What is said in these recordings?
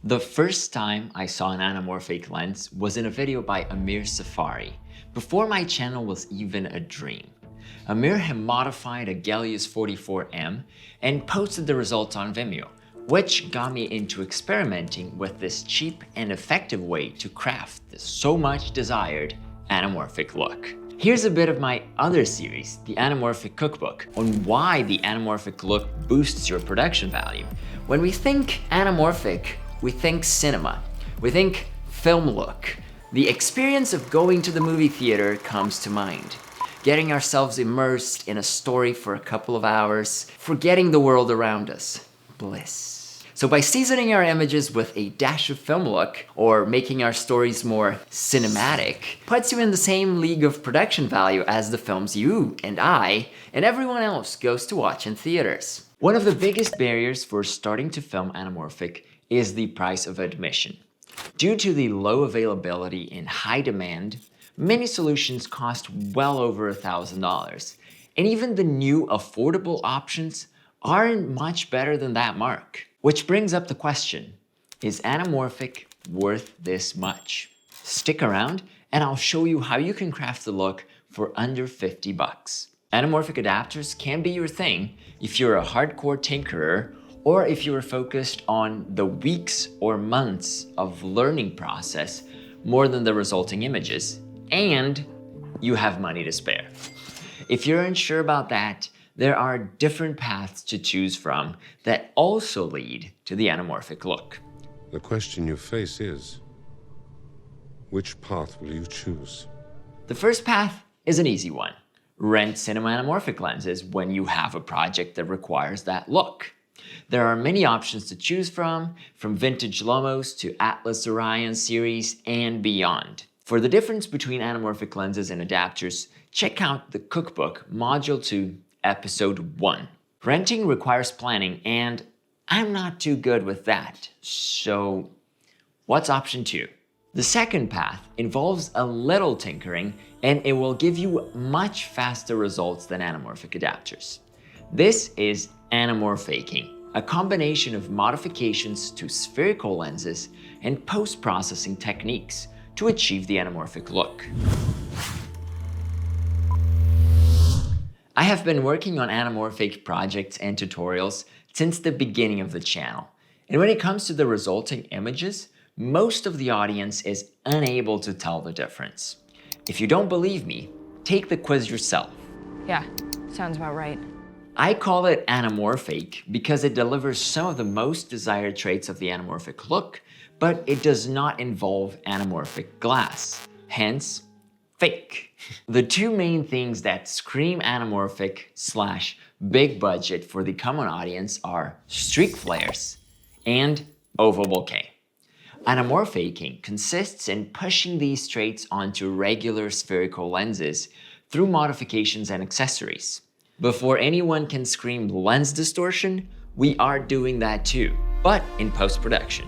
The first time I saw an anamorphic lens was in a video by Amir Safari, before my channel was even a dream. Amir had modified a Gelius 44M and posted the results on Vimeo, which got me into experimenting with this cheap and effective way to craft the so much desired anamorphic look. Here's a bit of my other series, the Anamorphic Cookbook, on why the anamorphic look boosts your production value. When we think anamorphic, we think cinema, we think film look. The experience of going to the movie theater comes to mind. Getting ourselves immersed in a story for a couple of hours, forgetting the world around us. Bliss. So by seasoning our images with a dash of film look, or making our stories more cinematic, puts you in the same league of production value as the films you and I and everyone else goes to watch in theaters. One of the biggest barriers for starting to film anamorphic is the price of admission. Due to the low availability and high demand, many solutions cost well over $1,000, and even the new affordable options aren't much better than that mark. Which brings up the question, is anamorphic worth this much? Stick around and I'll show you how you can craft the look for under 50 bucks. Anamorphic adapters can be your thing if you're a hardcore tinkerer or if you are focused on the weeks or months of learning process more than the resulting images, and you have money to spare. If you're unsure about that, there are different paths to choose from that also lead to the anamorphic look. The question you face is, which path will you choose? The first path is an easy one. Rent cinema anamorphic lenses when you have a project that requires that look. There are many options to choose from vintage Lomos to Atlas Orion series and beyond. For the difference between anamorphic lenses and adapters, check out the cookbook, Module 2, Episode 1. Renting requires planning, and I'm not too good with that. So what's option 2? The second path involves a little tinkering, and it will give you much faster results than anamorphic adapters. This is anamorphaking, a combination of modifications to spherical lenses and post-processing techniques to achieve the anamorphic look. I have been working on anamorphic projects and tutorials since the beginning of the channel. And when it comes to the resulting images, most of the audience is unable to tell the difference. If you don't believe me, take the quiz yourself. Yeah, sounds about right. I call it anamorphic because it delivers some of the most desired traits of the anamorphic look, but it does not involve anamorphic glass, hence fake. The two main things that scream anamorphic / big budget for the common audience are streak flares and oval bokeh. Anamorphaking consists in pushing these traits onto regular spherical lenses through modifications and accessories. Before anyone can scream lens distortion, we are doing that too, but in post-production.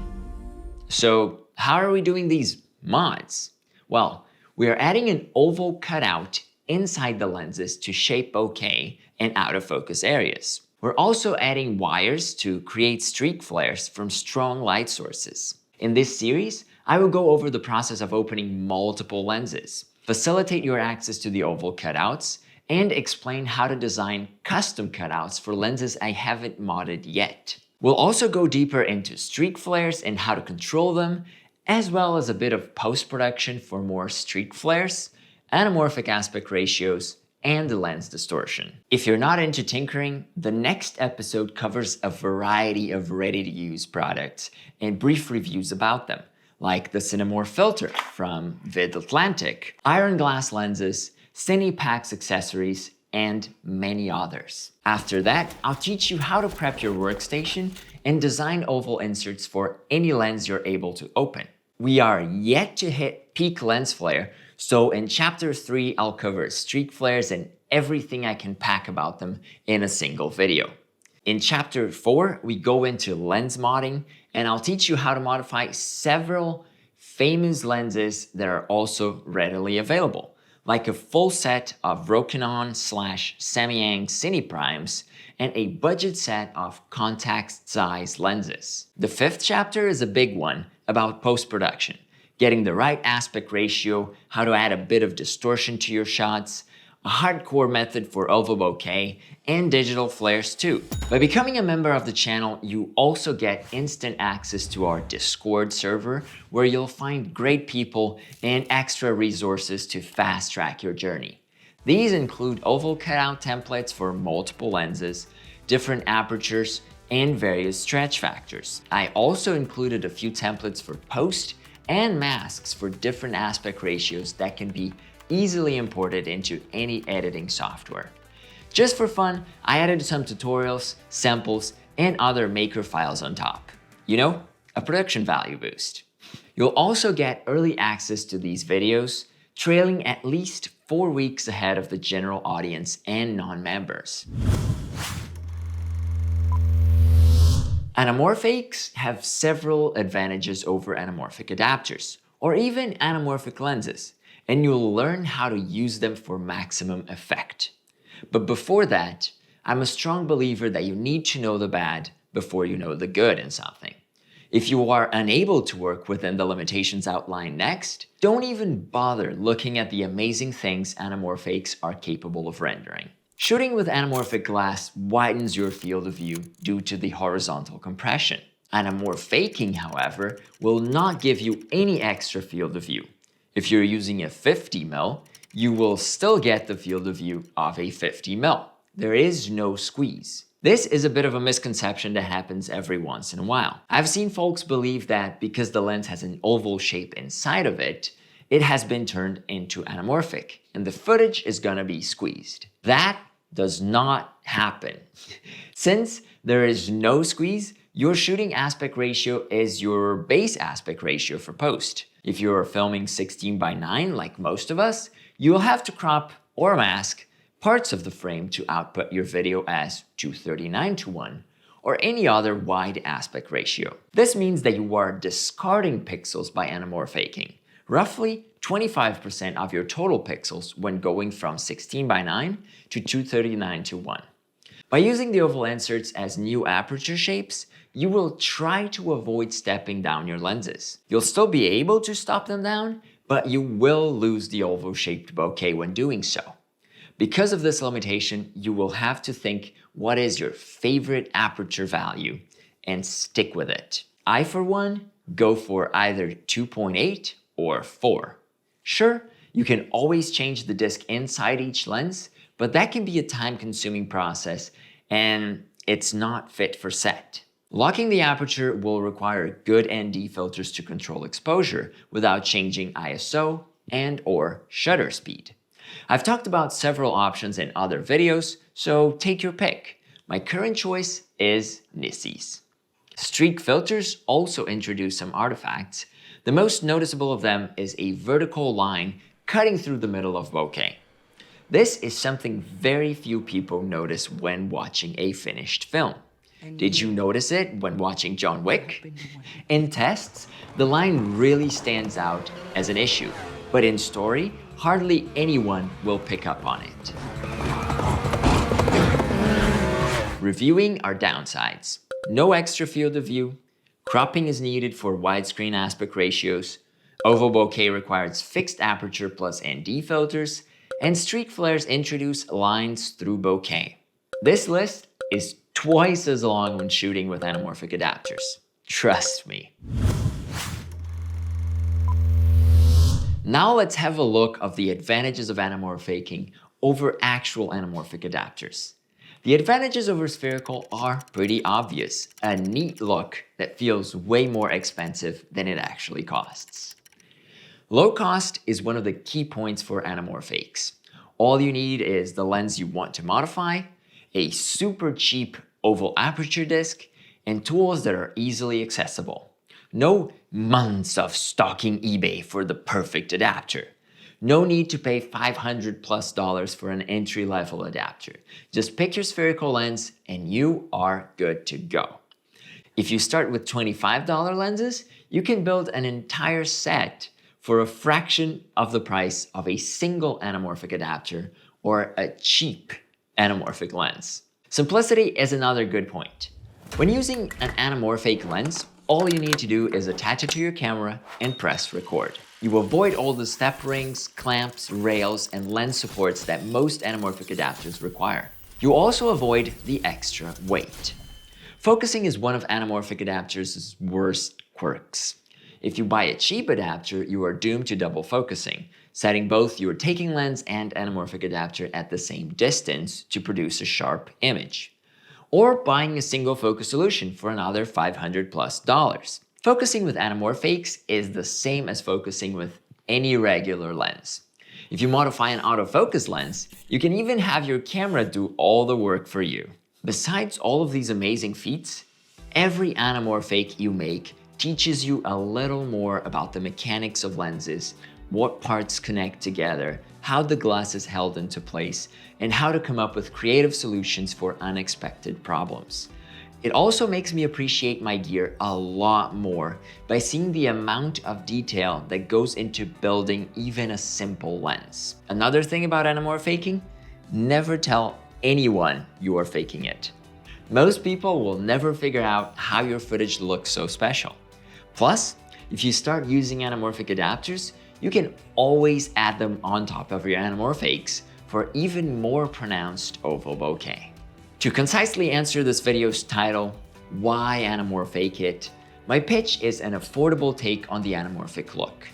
So how are we doing these mods? Well, we are adding an oval cutout inside the lenses to shape bokeh and out of focus areas. We're also adding wires to create streak flares from strong light sources. In this series, I will go over the process of opening multiple lenses, facilitate your access to the oval cutouts, and explain how to design custom cutouts for lenses I haven't modded yet. We'll also go deeper into streak flares and how to control them, as well as a bit of post-production for more streak flares, anamorphic aspect ratios, and the lens distortion. If you're not into tinkering, the next episode covers a variety of ready-to-use products and brief reviews about them, like the Cinemore filter from Vid Atlantic, iron glass lenses, Cinepax accessories, and many others. After that, I'll teach you how to prep your workstation and design oval inserts for any lens you're able to open. We are yet to hit peak lens flare, so in chapter 3, I'll cover streak flares and everything I can pack about them in a single video. In chapter 4, we go into lens modding, and I'll teach you how to modify several famous lenses that are also readily available, like a full set of Rokinon/Samyang Cine Primes and a budget set of contact-size lenses. The fifth chapter is a big one about post-production, getting the right aspect ratio, how to add a bit of distortion to your shots, a hardcore method for ovo bokeh, and digital flares too. By becoming a member of the channel, you also get instant access to our Discord server, where you'll find great people and extra resources to fast track your journey. These include oval cutout templates for multiple lenses, different apertures, and various stretch factors. I also included a few templates for post and masks for different aspect ratios that can be easily imported into any editing software. Just for fun, I added some tutorials, samples, and other maker files on top. You know, a production value boost. You'll also get early access to these videos, trailing at least 4 weeks ahead of the general audience and non-members. Anamorphics have several advantages over anamorphic adapters, or even anamorphic lenses, and you'll learn how to use them for maximum effect. But before that, I'm a strong believer that you need to know the bad before you know the good in something. If you are unable to work within the limitations outlined next, don't even bother looking at the amazing things anamorphics are capable of rendering. Shooting with anamorphic glass widens your field of view due to the horizontal compression. Anamorphaking, however, will not give you any extra field of view. If you're using a 50mm, you will still get the field of view of a 50mm. There is no squeeze. This is a bit of a misconception that happens every once in a while. I've seen folks believe that because the lens has an oval shape inside of it, it has been turned into anamorphic, and the footage is gonna be squeezed. That does not happen. Since there is no squeeze, your shooting aspect ratio is your base aspect ratio for post. If you're filming 16:9 like most of us, you'll have to crop or mask parts of the frame to output your video as 239:1 or any other wide aspect ratio. This means that you are discarding pixels by anamorphaking, roughly 25% of your total pixels when going from 16:9 to 239:1. By using the oval inserts as new aperture shapes, you will try to avoid stepping down your lenses. You'll still be able to stop them down, but you will lose the oval-shaped bokeh when doing so. Because of this limitation, you will have to think what is your favorite aperture value and stick with it. I, for one, go for either 2.8 or 4. Sure, you can always change the disc inside each lens, but that can be a time-consuming process and it's not fit for set. Locking the aperture will require good ND filters to control exposure without changing ISO and/or shutter speed. I've talked about several options in other videos, so take your pick. My current choice is Nissis. Streak filters also introduce some artifacts. The most noticeable of them is a vertical line cutting through the middle of bokeh. This is something very few people notice when watching a finished film. Did you notice it when watching John Wick? In tests, the line really stands out as an issue, but in story, hardly anyone will pick up on it. Reviewing our downsides. No extra field of view. Cropping is needed for widescreen aspect ratios. Ovo bokeh requires fixed aperture plus ND filters. And streak flares introduce lines through bokeh. This list is twice as long when shooting with anamorphic adapters. Trust me. Now let's have a look of the advantages of anamorphaking over actual anamorphic adapters. The advantages over spherical are pretty obvious. A neat look that feels way more expensive than it actually costs. Low cost is one of the key points for anamorphics. All you need is the lens you want to modify, a super cheap oval aperture disc, and tools that are easily accessible. No months of stalking eBay for the perfect adapter. No need to pay $500+ for an entry-level adapter. Just pick your spherical lens and you are good to go. If you start with $25 lenses, you can build an entire set for a fraction of the price of a single anamorphic adapter or a cheap anamorphic lens. Simplicity is another good point. When using an anamorphic lens, all you need to do is attach it to your camera and press record. You avoid all the step rings, clamps, rails, and lens supports that most anamorphic adapters require. You also avoid the extra weight. Focusing is one of anamorphic adapters' worst quirks. If you buy a cheap adapter, you are doomed to double focusing, setting both your taking lens and anamorphic adapter at the same distance to produce a sharp image. Or buying a single focus solution for another $500+. Focusing with anamorphics is the same as focusing with any regular lens. If you modify an autofocus lens, you can even have your camera do all the work for you. Besides all of these amazing feats, every anamorphic you make teaches you a little more about the mechanics of lenses, what parts connect together, how the glass is held into place, and how to come up with creative solutions for unexpected problems. It also makes me appreciate my gear a lot more by seeing the amount of detail that goes into building even a simple lens. Another thing about anamorphiking, never tell anyone you are faking it. Most people will never figure out how your footage looks so special. Plus, if you start using anamorphic adapters, you can always add them on top of your anamorphics for even more pronounced oval bokeh. To concisely answer this video's title, why anamorphic it, my pitch is an affordable take on the anamorphic look,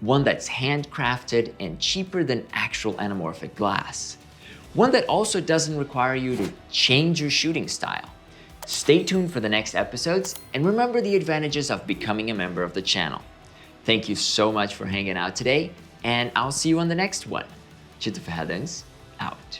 one that's handcrafted and cheaper than actual anamorphic glass, one that also doesn't require you to change your shooting style. Stay tuned for the next episodes and remember the advantages of becoming a member of the channel. Thank you so much for hanging out today, and I'll see you on the next one. Chita Fahadens, out.